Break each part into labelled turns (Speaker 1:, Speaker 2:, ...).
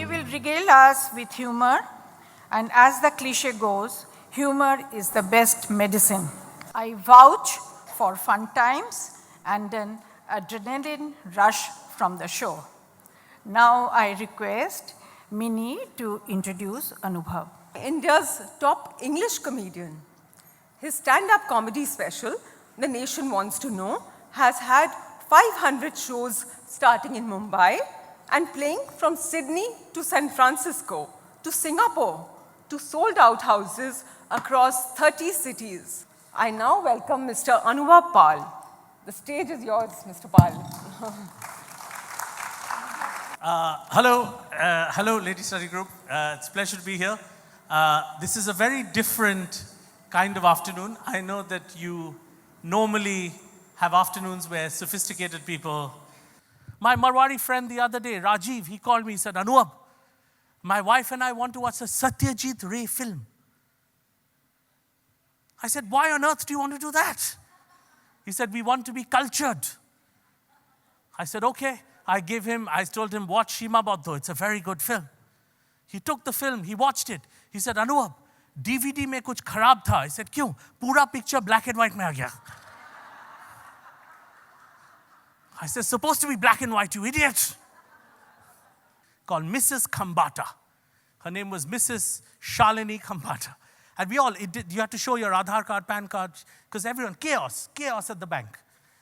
Speaker 1: will regale us with humor, and as the cliche goes, humor is the best medicine. I vouch for fun times and an adrenaline rush from the show. Now I request Minnie to introduce Anubhav.
Speaker 2: India's top English comedian. His stand-up comedy special, The Nation Wants to Know, has had 500 shows starting in Mumbai and playing from Sydney to San Francisco to Singapore to sold-out houses across 30 cities. I now welcome Mr. Anuvab Pal. The stage is yours, Mr. Pal.
Speaker 3: Hello, Lady Study Group. It's a pleasure to be here. This is a very different kind of afternoon. I know that you normally have afternoons where sophisticated people. My Marwari friend the other day, Rajiv, he called me, he said, Anuvab, my wife and I want to watch a Satyajit Ray film. I said, why on earth do you want to do that? He said, we want to be cultured. I said, okay. I told him, watch Shima Baddho. It's a very good film. He took the film, he watched it. He said, Anuvab, DVD mein kuch kharab tha. I said, kyun? Pura picture black and white mein aa gaya. I said, supposed to be black and white, you idiot. Called Mrs. Khambata. Her name was Mrs. Shalini Khambata. And you had to show your Aadhaar card, PAN card, because everyone, chaos at the bank.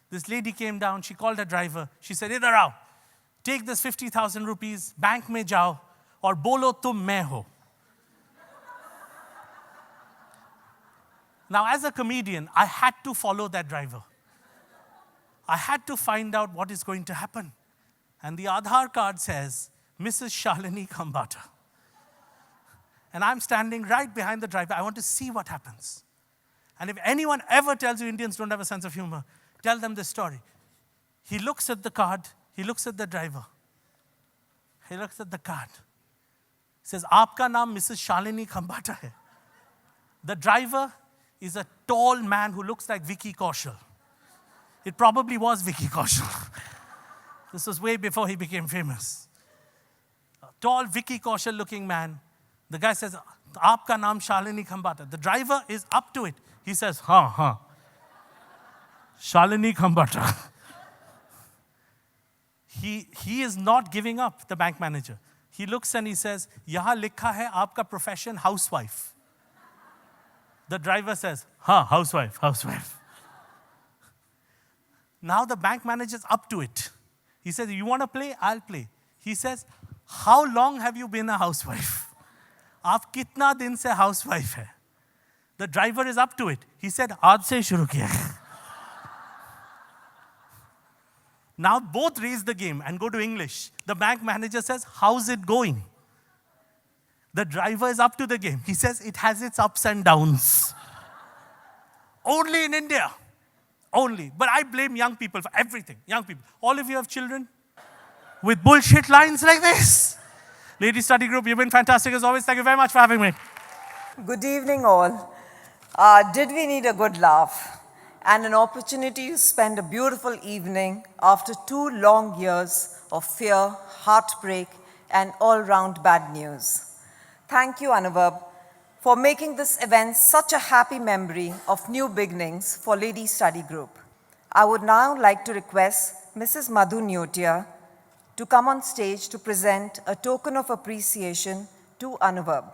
Speaker 3: This lady came down, she called her driver. She said, idhar aao, take this 50,000 rupees, bank mein jao, aur bolo tum main ho. Now, as a comedian, I had to follow that driver. I had to find out what is going to happen. And the Aadhaar card says, Mrs. Shalini Khambata. And I'm standing right behind the driver. I want to see what happens. And if anyone ever tells you Indians don't have a sense of humor, tell them this story. He looks at the card. He looks at the driver. He looks at the card. He says, Aapka naam Mrs. Shalini Khambata hai. The driver is a tall man who looks like Vicky Kaushal. It probably was Vicky Kaushal. This was way before he became famous. A tall Vicky Kaushal looking man. The guy says, Aapka naam Shalini Khambata. The driver is up to it. He says, ha. Shalini Khambata. He is not giving up, the bank manager. He looks and he says, Yaha likha hai aapka profession housewife. The driver says, housewife. Now the bank manager is up to it. He says, you want to play? I'll play. He says, how long have you been a housewife? Aap kitna din se housewife hai? The driver is up to it. He said, aaj se shuru kiya. Now both raise the game and go to English. The bank manager says, how's it going? The driver is up to the game. He says, it has its ups and downs. Only in India. Only. But I blame young people for everything. Young people. All of you have children with bullshit lines like this. Lady Study Group, you've been fantastic as always. Thank you very much for having me.
Speaker 4: Good evening, all. Did we need a good laugh and an opportunity to spend a beautiful evening after 2 long years of fear, heartbreak, and all-round bad news? Thank you, Anuvab, for making this event such a happy memory of new beginnings for Lady Study Group. I would now like to request Mrs. Madhu Nyotia to come on stage to present a token of appreciation to Anuvab.